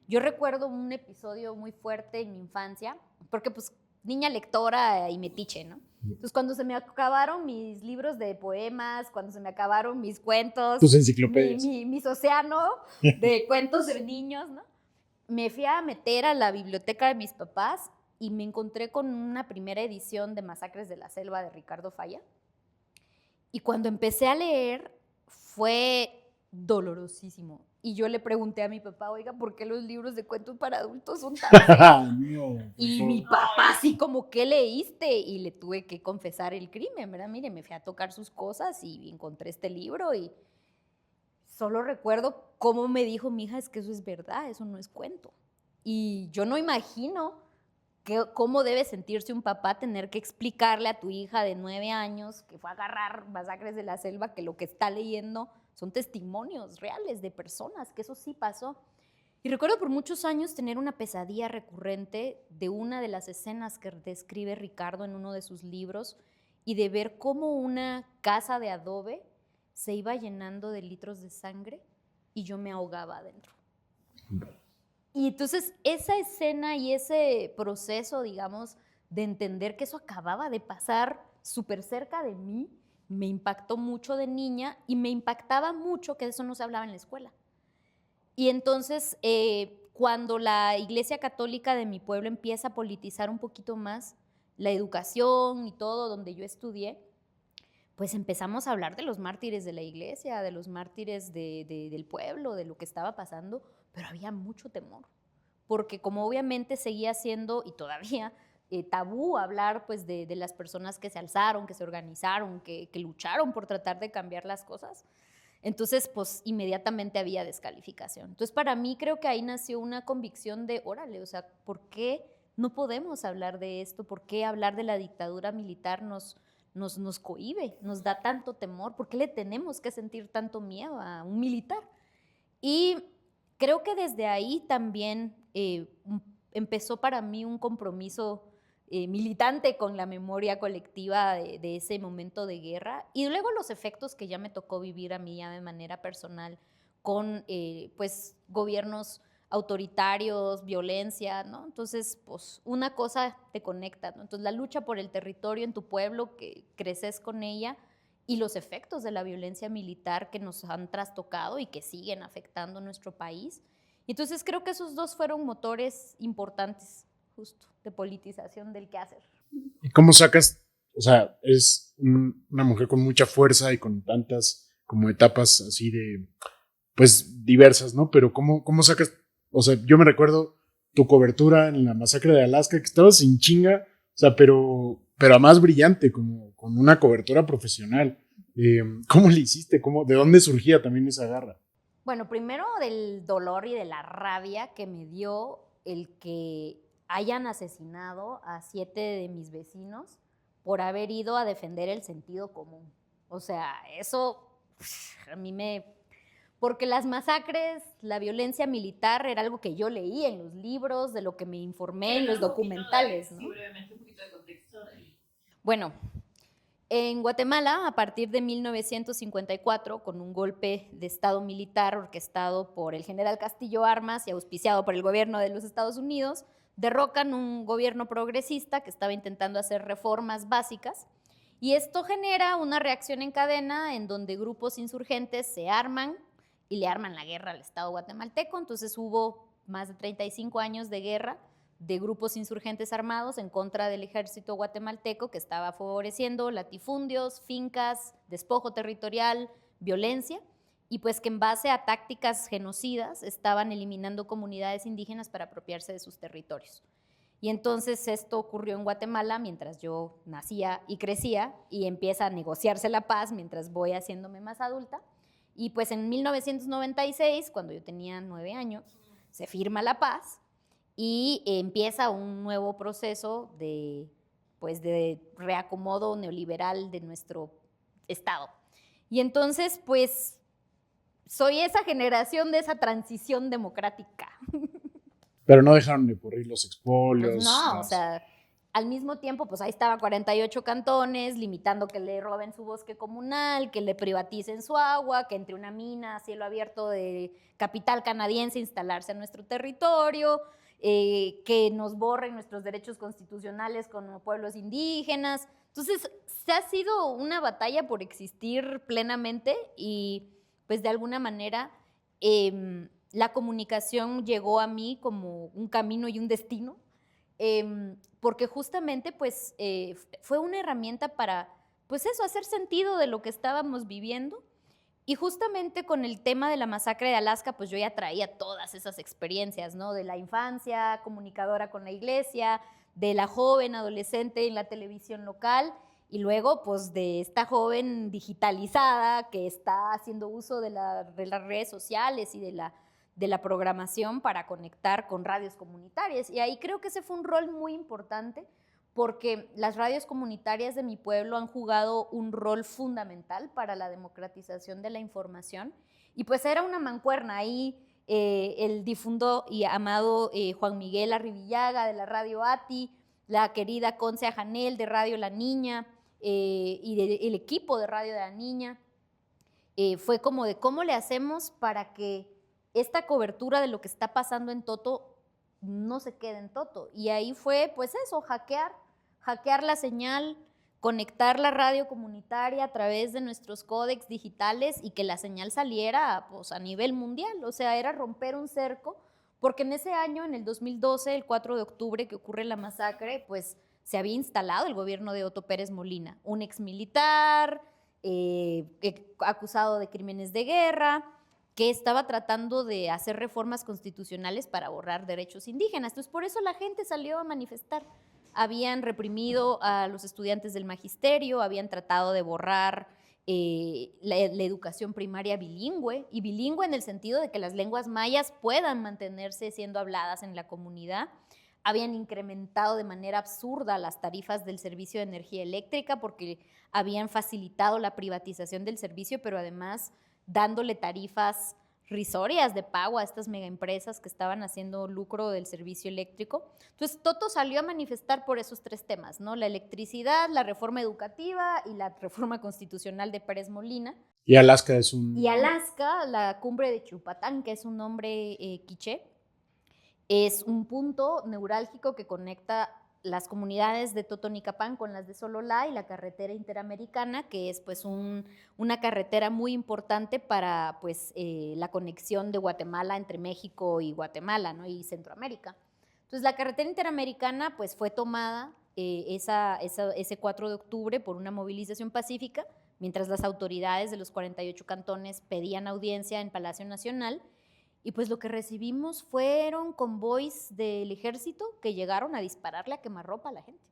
yo recuerdo un episodio muy fuerte en mi infancia, porque pues niña lectora y metiche, ¿no? Entonces, cuando se me acabaron mis libros de poemas, cuando se me acabaron mis cuentos, tus enciclopedias, mis océano de cuentos de niños, ¿no? Me fui a meter a la biblioteca de mis papás y me encontré con una primera edición de Masacres de la Selva de Ricardo Falla. Y cuando empecé a leer, fue dolorosísimo. Y yo le pregunté a mi papá, oiga, ¿por qué los libros de cuentos para adultos son tan feos? Y mi papá así como, ¿qué leíste? Y le tuve que confesar el crimen, ¿verdad? Mire, me fui a tocar sus cosas y encontré este libro y solo recuerdo cómo me dijo mi hija, es que eso es verdad, eso no es cuento. Y yo no imagino cómo debe sentirse un papá tener que explicarle a tu hija de 9 años que fue a agarrar Masacres de la Selva, que lo que está leyendo son testimonios reales de personas, que eso sí pasó. Y recuerdo por muchos años tener una pesadilla recurrente de una de las escenas que describe Ricardo en uno de sus libros y de ver cómo una casa de adobe se iba llenando de litros de sangre y yo me ahogaba adentro. Y entonces esa escena y ese proceso, digamos, de entender que eso acababa de pasar súper cerca de mí, me impactó mucho de niña y me impactaba mucho que de eso no se hablaba en la escuela. Y entonces, cuando la Iglesia Católica de mi pueblo empieza a politizar un poquito más la educación y todo donde yo estudié, pues empezamos a hablar de los mártires de la iglesia, de los mártires del pueblo, de lo que estaba pasando, pero había mucho temor, porque como obviamente seguía siendo, y todavía, tabú hablar pues de las personas que se alzaron, que se organizaron, que lucharon por tratar de cambiar las cosas, entonces pues inmediatamente había descalificación. Entonces para mí creo que ahí nació una convicción de, órale, o sea, ¿por qué no podemos hablar de esto? ¿Por qué hablar de la dictadura militar nos cohíbe, nos da tanto temor? ¿Por qué le tenemos que sentir tanto miedo a un militar? Y creo que desde ahí también empezó para mí un compromiso militante con la memoria colectiva de ese momento de guerra y luego los efectos que ya me tocó vivir a mí ya de manera personal con pues gobiernos autoritarios, violencia, ¿no? Entonces, pues una cosa te conecta, ¿no? Entonces la lucha por el territorio en tu pueblo, que creces con ella, y los efectos de la violencia militar que nos han trastocado y que siguen afectando nuestro país. Entonces creo que esos dos fueron motores importantes, justo, de politización del quehacer. ¿Y cómo sacas, o sea, es una mujer con mucha fuerza y con tantas como etapas así de, pues, diversas, ¿no? Pero ¿cómo sacas, o sea, yo me recuerdo tu cobertura en la masacre de Alaska, que estabas sin chinga, o sea, pero a más brillante, como con una cobertura profesional. ¿Cómo le hiciste? ¿De dónde surgía también esa garra? Bueno, primero del dolor y de la rabia que me dio el que hayan asesinado a 7 de mis vecinos por haber ido a defender el sentido común. O sea, eso a mí porque las masacres, la violencia militar era algo que yo leí en los libros, de lo que me informé en los documentales, ¿no? Sí, brevemente, un poquito de contexto. Bueno, en Guatemala, a partir de 1954, con un golpe de Estado militar orquestado por el general Castillo Armas y auspiciado por el gobierno de los Estados Unidos, derrocan un gobierno progresista que estaba intentando hacer reformas básicas y esto genera una reacción en cadena en donde grupos insurgentes se arman y le arman la guerra al Estado guatemalteco. Entonces hubo más de 35 años de guerra de grupos insurgentes armados en contra del ejército guatemalteco que estaba favoreciendo latifundios, fincas, despojo territorial, violencia, y pues que en base a tácticas genocidas estaban eliminando comunidades indígenas para apropiarse de sus territorios. Y entonces esto ocurrió en Guatemala mientras yo nacía y crecía, y empieza a negociarse la paz mientras voy haciéndome más adulta. Y pues en 1996, cuando yo tenía 9 años, se firma la paz y empieza un nuevo proceso de reacomodo neoliberal de nuestro estado. Y entonces, pues, soy esa generación de esa transición democrática. Pero no dejaron de ocurrir los expolios. Pues no, o sea, al mismo tiempo, pues ahí estaba 48 cantones, limitando que le roben su bosque comunal, que le privaticen su agua, que entre una mina a cielo abierto de capital canadiense instalarse en nuestro territorio, que nos borren nuestros derechos constitucionales como pueblos indígenas. Entonces, se ha sido una batalla por existir plenamente y, pues, de alguna manera, la comunicación llegó a mí como un camino y un destino, porque justamente, pues, fue una herramienta para, pues eso, hacer sentido de lo que estábamos viviendo. Y justamente con el tema de la masacre de Alaska, pues yo ya traía todas esas experiencias, ¿no? De la infancia comunicadora con la iglesia, de la joven adolescente en la televisión local, y luego, pues, de esta joven digitalizada que está haciendo uso de las redes sociales y de la programación para conectar con radios comunitarias. Y ahí creo que ese fue un rol muy importante, porque las radios comunitarias de mi pueblo han jugado un rol fundamental para la democratización de la información. Y pues era una mancuerna ahí, el difundo y amado Juan Miguel Arribillaga de la Radio ATI, la querida Conce Ajanel de Radio La Niña, y el equipo de Radio de la Niña. Fue como de cómo le hacemos para que esta cobertura de lo que está pasando en Toto no se quede en Toto. Y ahí fue, pues eso, hackear la señal, conectar la radio comunitaria a través de nuestros códecs digitales y que la señal saliera, pues, a nivel mundial. O sea, era romper un cerco, porque en ese año, en el 2012, el 4 de octubre que ocurre la masacre, pues se había instalado el gobierno de Otto Pérez Molina, un exmilitar acusado de crímenes de guerra, que estaba tratando de hacer reformas constitucionales para borrar derechos indígenas. Entonces, por eso la gente salió a manifestar. Habían reprimido a los estudiantes del magisterio, habían tratado de borrar la educación primaria bilingüe, y bilingüe en el sentido de que las lenguas mayas puedan mantenerse siendo habladas en la comunidad. Habían incrementado de manera absurda las tarifas del servicio de energía eléctrica porque habían facilitado la privatización del servicio, pero además dándole tarifas risorias de pago a estas megaempresas que estaban haciendo lucro del servicio eléctrico. Entonces, Toto salió a manifestar por esos 3 temas, ¿no? La electricidad, la reforma educativa y la reforma constitucional de Pérez Molina. Y Alaska es un... Y Alaska, la cumbre de Chupatán, que es un nombre quiché, es un punto neurálgico que conecta las comunidades de Totonicapán con las de Sololá y la carretera interamericana, que es, pues, una carretera muy importante para, pues, la conexión de Guatemala entre México y Guatemala, ¿no? Y Centroamérica. Entonces, la carretera interamericana, pues, fue tomada ese 4 de octubre por una movilización pacífica, mientras las autoridades de los 48 cantones pedían audiencia en Palacio Nacional. Y pues lo que recibimos fueron convoys del ejército que llegaron a dispararle a quemarropa a la gente.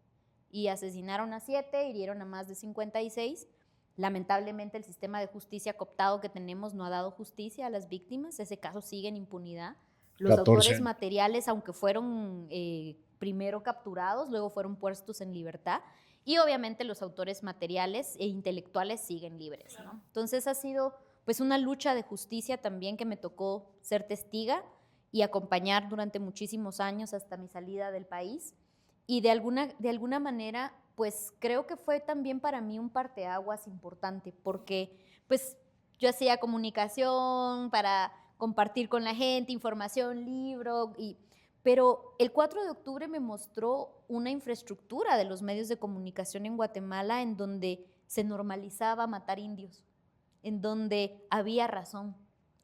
Y asesinaron a 7, hirieron a más de 56. Lamentablemente el sistema de justicia cooptado que tenemos no ha dado justicia a las víctimas. Ese caso sigue en impunidad. Los 14. autores materiales, aunque fueron primero capturados, luego fueron puestos en libertad. Y obviamente los autores materiales e intelectuales siguen libres, ¿no? Entonces ha sido, pues, una lucha de justicia también que me tocó ser testiga y acompañar durante muchísimos años hasta mi salida del país. Y de alguna manera, pues, creo que fue también para mí un parteaguas importante, porque, pues, yo hacía comunicación para compartir con la gente, información, libro, pero el 4 de octubre me mostró una infraestructura de los medios de comunicación en Guatemala en donde se normalizaba matar indios, en donde había razón,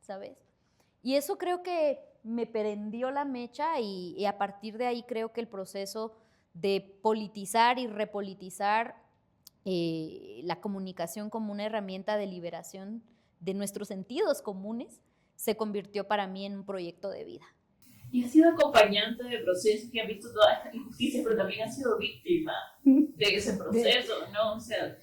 ¿sabes? Y eso creo que me prendió la mecha y a partir de ahí creo que el proceso de politizar y repolitizar la comunicación como una herramienta de liberación de nuestros sentidos comunes se convirtió para mí en un proyecto de vida. Y ha sido acompañante de procesos que ha visto toda esta injusticia, pero también ha sido víctima de ese proceso, ¿no? O sea,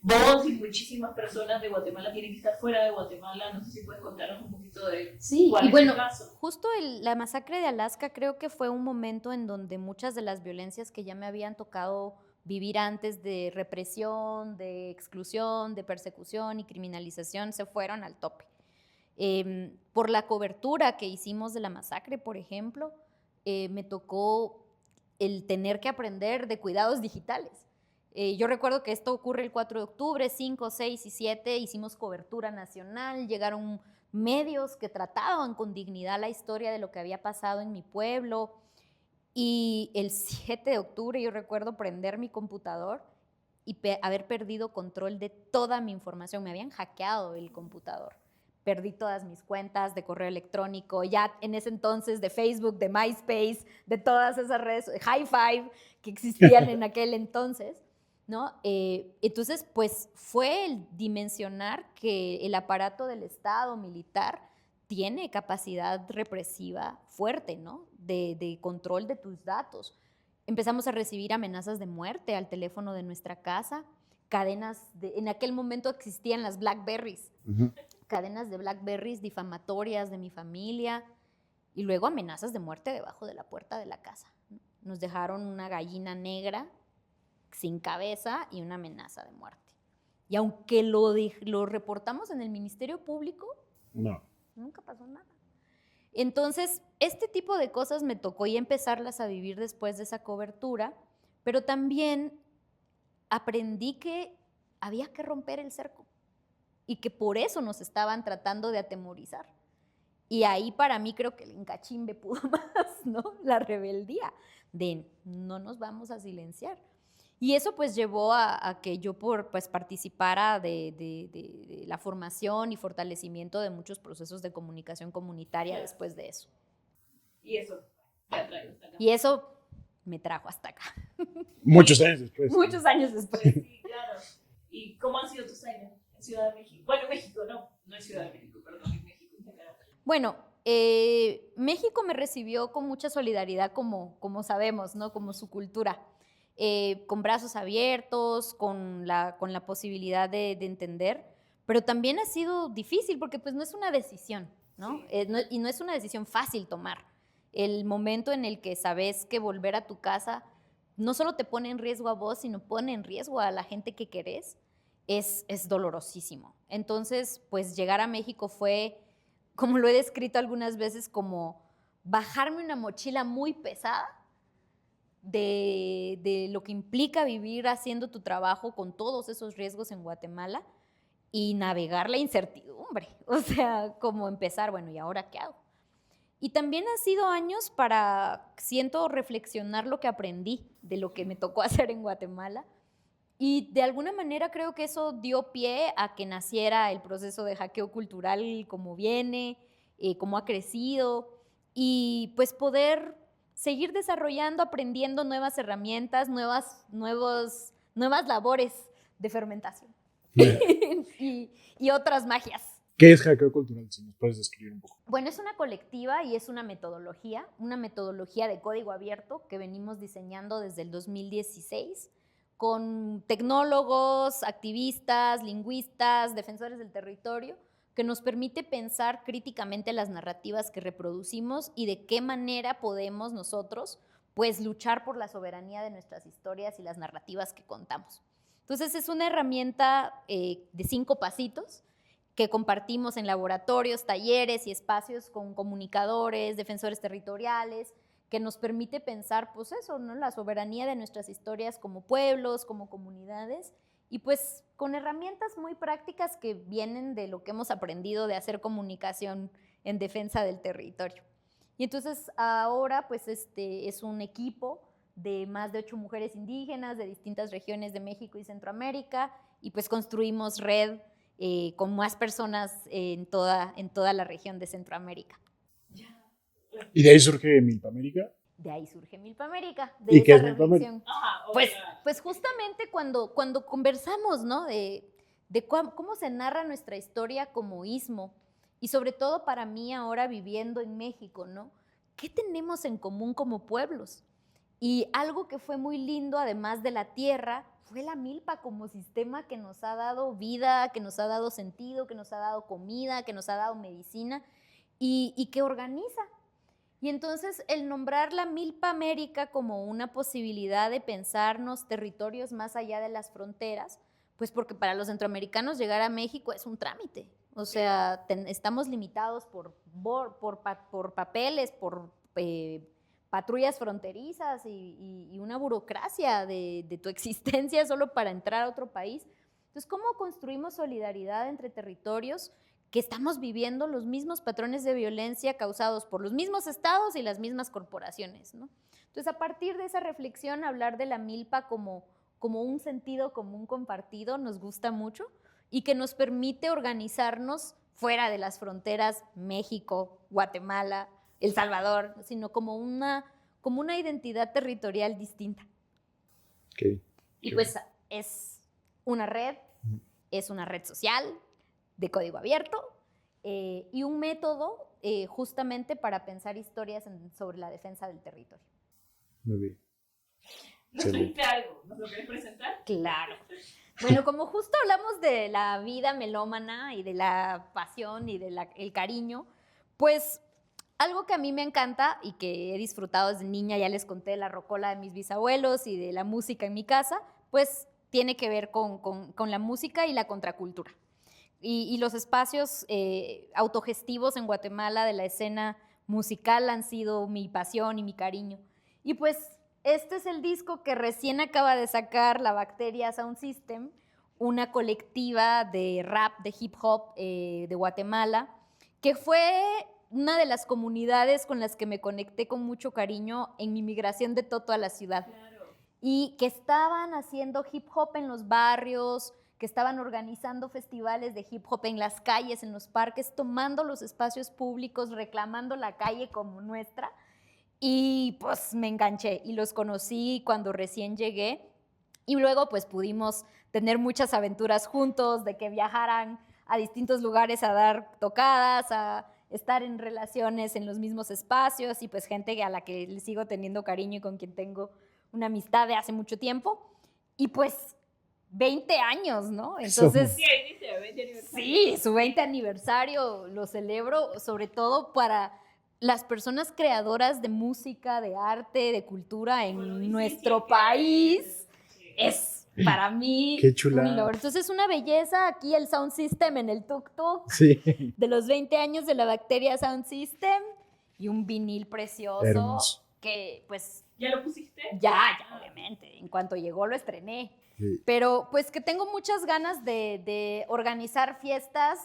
vos y muchísimas personas de Guatemala tienen que estar fuera de Guatemala. No sé si puedes contarnos un poquito de cuál y es bueno, tu caso. justo la masacre de Alaska creo que fue un momento en donde muchas de las violencias que ya me habían tocado vivir antes de represión, de exclusión, de persecución y criminalización se fueron al tope. Por la cobertura que hicimos de la masacre, por ejemplo, me tocó el tener que aprender de cuidados digitales. Yo recuerdo que esto ocurre el 4 de octubre, 5, 6 y 7, hicimos cobertura nacional, llegaron medios que trataban con dignidad la historia de lo que había pasado en mi pueblo, y el 7 de octubre yo recuerdo prender mi computador y haber perdido control de toda mi información, me habían hackeado el computador. Perdí todas mis cuentas de correo electrónico, ya en ese entonces de Facebook, de MySpace, de todas esas redes, High Five que existían en aquel entonces, ¿no? Entonces, pues fue el dimensionar que el aparato del Estado militar tiene capacidad represiva fuerte, ¿no? De control de tus datos. Empezamos a recibir amenazas de muerte al teléfono de nuestra casa, en aquel momento existían las Blackberries, cadenas de Blackberries difamatorias de mi familia, y luego amenazas de muerte debajo de la puerta de la casa. Nos dejaron una gallina negra sin cabeza y una amenaza de muerte. Y aunque lo reportamos en el Ministerio Público, nunca pasó nada. Entonces, este tipo de cosas me tocó ya empezarlas a vivir después de esa cobertura, pero también aprendí que había que romper el cerco y que por eso nos estaban tratando de atemorizar. Y ahí para mí creo que el encachimbe pudo más, ¿no? La rebeldía de no nos vamos a silenciar. Y eso pues llevó a que yo pues participara de la formación y fortalecimiento de muchos procesos de comunicación comunitaria después de eso. Y eso te ha traído hasta acá. Y eso me trajo hasta acá. Muchos años después. Muchos años después. Sí, claro. ¿Y cómo han sido tus años en Ciudad de México? Bueno, México, no es Ciudad de México, perdón, en México en general. Bueno, México me recibió con mucha solidaridad, como sabemos, ¿no? Como su cultura. Con brazos abiertos, con la posibilidad de entender, pero también ha sido difícil porque pues no es una decisión, ¿no? Sí. Y no es una decisión fácil tomar. El momento en el que sabes que volver a tu casa no solo te pone en riesgo a vos, sino pone en riesgo a la gente que querés, es dolorosísimo. Entonces, pues llegar a México fue, como lo he descrito algunas veces, como bajarme una mochila muy pesada de lo que implica vivir haciendo tu trabajo con todos esos riesgos en Guatemala y navegar la incertidumbre. O sea, como empezar, bueno, ¿y ahora qué hago? Y también han sido años para, siento, reflexionar lo que aprendí de lo que me tocó hacer en Guatemala. Y de alguna manera creo que eso dio pie a que naciera el proceso de hackeo cultural como viene, como ha crecido, y pues poder seguir desarrollando, aprendiendo nuevas herramientas, nuevas labores de fermentación y otras magias. ¿Qué es hackeo cultural? Si nos puedes describir un poco. Bueno, es una colectiva y es una metodología de código abierto que venimos diseñando desde el 2016 con tecnólogos, activistas, lingüistas, defensores del territorio, que nos permite pensar críticamente las narrativas que reproducimos y de qué manera podemos nosotros pues luchar por la soberanía de nuestras historias y las narrativas que contamos. Entonces es una herramienta de 5 pasitos que compartimos en laboratorios, talleres y espacios con comunicadores, defensores territoriales, que nos permite pensar, pues eso, ¿no? La soberanía de nuestras historias como pueblos, como comunidades, y pues con herramientas muy prácticas que vienen de lo que hemos aprendido de hacer comunicación en defensa del territorio. Y entonces ahora pues es un equipo de más de 8 mujeres indígenas de distintas regiones de México y Centroamérica, y pues construimos red con más personas en toda la región de Centroamérica. ¿Y de ahí surge Milpa América? De ahí surge Milpa América, ¿Y qué es Milpa América? Pues justamente cuando conversamos, ¿no? de cómo se narra nuestra historia como istmo, y sobre todo para mí ahora viviendo en México, ¿no? ¿qué tenemos en común como pueblos? Y algo que fue muy lindo, además de la tierra, fue la milpa como sistema que nos ha dado vida, que nos ha dado sentido, que nos ha dado comida, que nos ha dado medicina y que organiza. Y entonces el nombrar la Milpa América como una posibilidad de pensarnos territorios más allá de las fronteras, pues porque para los centroamericanos llegar a México es un trámite. O sea, estamos limitados por papeles, por patrullas fronterizas y una burocracia de tu existencia solo para entrar a otro país. Entonces, ¿cómo construimos solidaridad entre territorios que estamos viviendo los mismos patrones de violencia causados por los mismos estados y las mismas corporaciones, ¿no? Entonces, a partir de esa reflexión, hablar de la milpa como un sentido común compartido nos gusta mucho y que nos permite organizarnos fuera de las fronteras México, Guatemala, El Salvador, sino como una identidad territorial distinta. Okay. Y pues es una red social de código abierto y un método justamente para pensar historias sobre la defensa del territorio. Muy bien. ¿Nos trajiste algo? ¿Nos lo querés presentar? Claro. Bueno, como justo hablamos de la vida melómana y de la pasión y del cariño, pues algo que a mí me encanta y que he disfrutado desde niña, ya les conté de la rocola de mis bisabuelos y de la música en mi casa, pues tiene que ver con la música y la contracultura. Y los espacios autogestivos en Guatemala de la escena musical han sido mi pasión y mi cariño. Y pues este es el disco que recién acaba de sacar La Bacteria Sound System, una colectiva de rap, de hip hop de Guatemala, que fue una de las comunidades con las que me conecté con mucho cariño en mi migración de Toto a la ciudad. Claro. Y que estaban haciendo hip hop en los barrios, que estaban organizando festivales de hip hop en las calles, en los parques, tomando los espacios públicos, reclamando la calle como nuestra. Y pues me enganché y los conocí cuando recién llegué. Y luego pues pudimos tener muchas aventuras juntos, de que viajaran a distintos lugares a dar tocadas, a estar en relaciones en los mismos espacios y pues gente a la que le sigo teniendo cariño y con quien tengo una amistad de hace mucho tiempo. Y pues 20 años, ¿no? Entonces, Sí, ahí dice 20 aniversario. sí, su 20 aniversario lo celebro sobre todo para las personas creadoras de música, de arte, de cultura en nuestro país. Es para mí Qué chulada. un logro. Entonces, una belleza aquí el Sound System en el tuk-tuk Sí. de los 20 años de La Bacteria Sound System y un vinil precioso. Hermoso. Que pues ¿Ya lo pusiste? ya, obviamente. En cuanto llegó lo estrené. Sí. Pero pues que tengo muchas ganas de organizar fiestas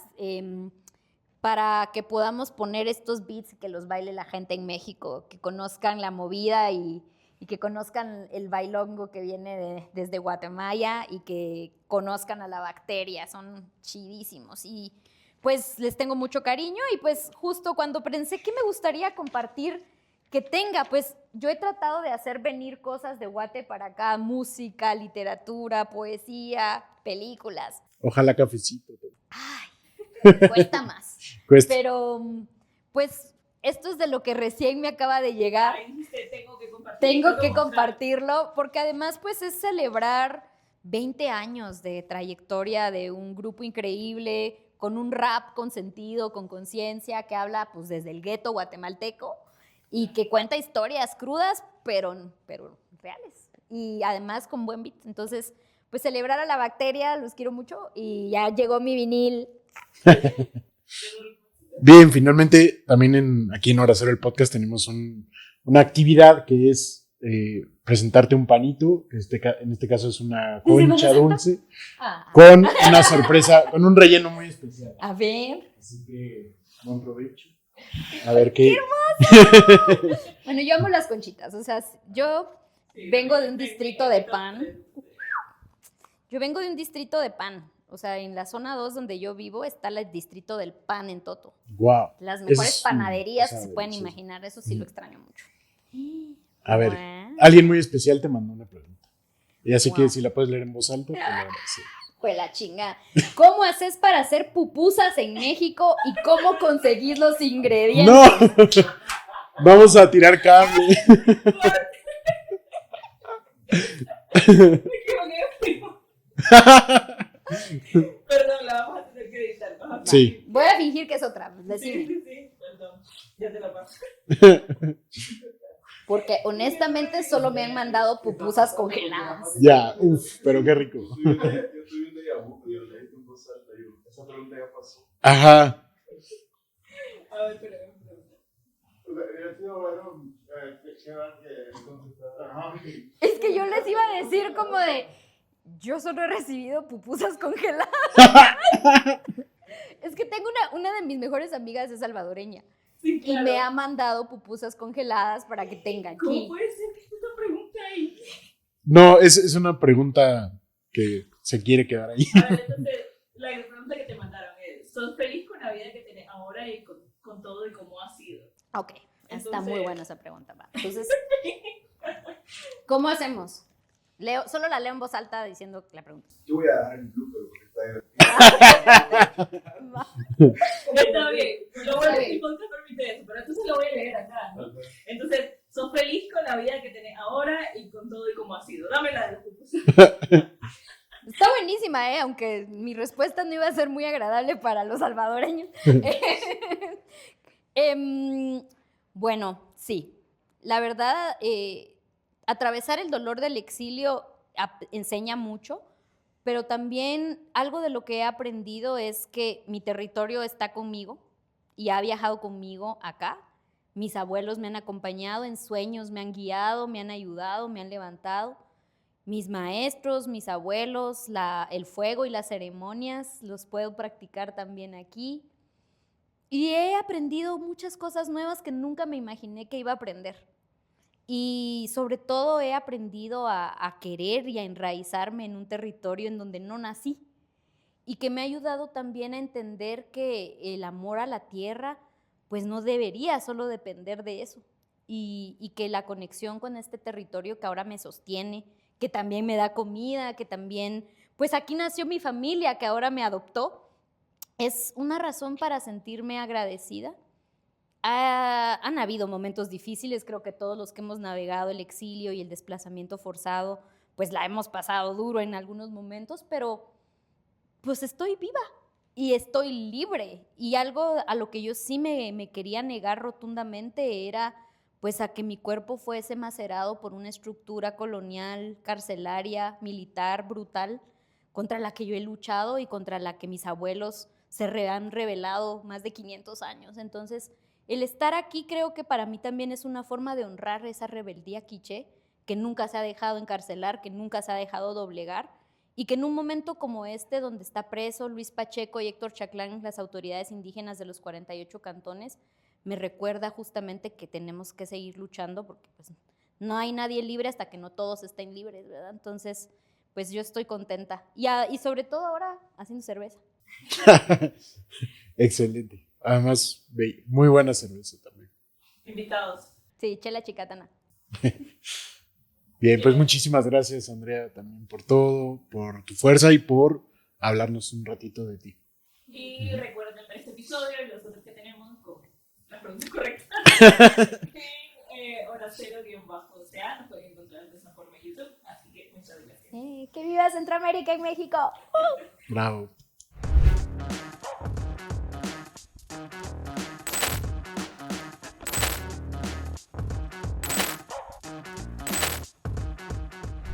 para que podamos poner estos beats y que los baile la gente en México, que conozcan la movida y que conozcan el bailongo que viene desde Guatemala y que conozcan a La Bacteria, son chidísimos. Y pues les tengo mucho cariño y pues justo cuando pensé que me gustaría compartir que tenga, pues yo he tratado de hacer venir cosas de Guate para acá, música, literatura, poesía, películas. Ojalá cafecito. Ay, cuesta más. Cuesta. Pero, pues, esto es de lo que recién me acaba de llegar. Ahí dijiste, tengo que compartirlo. Tengo que compartirlo, porque además, pues, es celebrar 20 años de trayectoria de un grupo increíble, con un rap con sentido, con conciencia, que habla, pues, desde el gueto guatemalteco y que cuenta historias crudas, pero reales. Y además con buen beat. Entonces, pues, celebrar a La Bacteria, los quiero mucho y ya llegó mi vinil. Bien, finalmente también aquí en Hora Cero el podcast tenemos una actividad que es presentarte un panito, que en este caso es una concha dulce, con una sorpresa, con un relleno muy especial. A ver. Así que, buen provecho. A ver qué. Bueno, yo amo las conchitas, o sea, yo vengo de un distrito de pan. Yo vengo de un distrito de pan. O sea, en la zona 2 donde yo vivo está el distrito del pan en Toto. Wow. Las mejores Es panaderías que cosa se pueden deliciosa. imaginar. Eso sí lo extraño mucho. A ver, Bueno. alguien muy especial te mandó una pregunta. Y así que Wow. si la puedes leer en voz alta, te lo agradezco. Pues la chinga. ¿Cómo haces para hacer pupusas en México y cómo conseguir los ingredientes? ¡No! Vamos a tirar cable. Me equivoqué, primo. Perdón, la vamos a tener que editar. Ajá. Sí. Voy a fingir que es otra, Sí, decime. sí, perdón. Ya te la paso. Porque honestamente solo me han mandado pupusas congeladas. Ya, pero qué rico. Yo tuve un déjà vu, yo leí en voz alta, esa pregunta ya pasó. Ajá. A ver, pero. Hubiera sido bueno que contestara. Ajá. Es que yo les iba a decir como de, yo solo he recibido pupusas congeladas. Es que tengo una de mis mejores amigas es salvadoreña. Sí, Y claro. me ha mandado pupusas congeladas para que tenga ¿Cómo aquí. puede ser que esta pregunta ahí? No, es una pregunta que se quiere quedar ahí. A ver, entonces, la pregunta que te mandaron es: ¿sos feliz con la vida que tenés ahora y con todo y cómo ha sido? Ok, está Entonces- muy buena esa pregunta. Va. Entonces, ¿cómo hacemos? Solo la leo en voz alta diciendo la pregunta. Yo voy a dejar el blooper porque está divertido. Va. Está bien, lo voy a Está bien. decir, te permite eso, pero entonces lo voy a leer acá, ¿no? Entonces, ¿sos feliz con la vida que tenés ahora y con todo y cómo ha sido? Dame la de la pupusa. Está buenísima, aunque mi respuesta no iba a ser muy agradable para los salvadoreños. Bueno, sí. La verdad, atravesar el dolor del exilio enseña mucho, pero también algo de lo que he aprendido es que mi territorio está conmigo y ha viajado conmigo acá. Mis abuelos me han acompañado en sueños, me han guiado, me han ayudado, me han levantado. Mis maestros, mis abuelos, el fuego y las ceremonias los puedo practicar también aquí. Y he aprendido muchas cosas nuevas que nunca me imaginé que iba a aprender. Y sobre todo he aprendido a querer y a enraizarme en un territorio en donde no nací. Y que me ha ayudado también a entender que el amor a la tierra pues no debería solo depender de eso. Y que la conexión con este territorio que ahora me sostiene, que también me da comida, que también, pues aquí nació mi familia, que ahora me adoptó, es una razón para sentirme agradecida. Han habido momentos difíciles, creo que todos los que hemos navegado el exilio y el desplazamiento forzado, pues la hemos pasado duro en algunos momentos, pero pues estoy viva y estoy libre. Y algo a lo que yo sí me quería negar rotundamente era pues a que mi cuerpo fuese macerado por una estructura colonial, carcelaria, militar, brutal, contra la que yo he luchado y contra la que mis abuelos han rebelado más de 500 años. Entonces, el estar aquí creo que para mí también es una forma de honrar esa rebeldía quiché, que nunca se ha dejado encarcelar, que nunca se ha dejado doblegar, y que en un momento como este, donde está preso Luis Pacheco y Héctor Chaclán, las autoridades indígenas de los 48 cantones, me recuerda justamente que tenemos que seguir luchando porque pues, no hay nadie libre hasta que no todos estén libres, ¿verdad? Entonces, pues yo estoy contenta. Y sobre todo ahora haciendo cerveza. Excelente. Además, muy buena cerveza también. Invitados. Sí, chela chicatana. Bien, pues muchísimas gracias, Andrea, también por todo, por tu fuerza y por hablarnos un ratito de ti. Y recuerden ver este episodio y los otros que tenemos con las preguntas correctas. En Horacero-CA nos pueden encontrar de esa forma en YouTube. Así que muchas gracias. ¡Que viva Centroamérica y México! Bravo.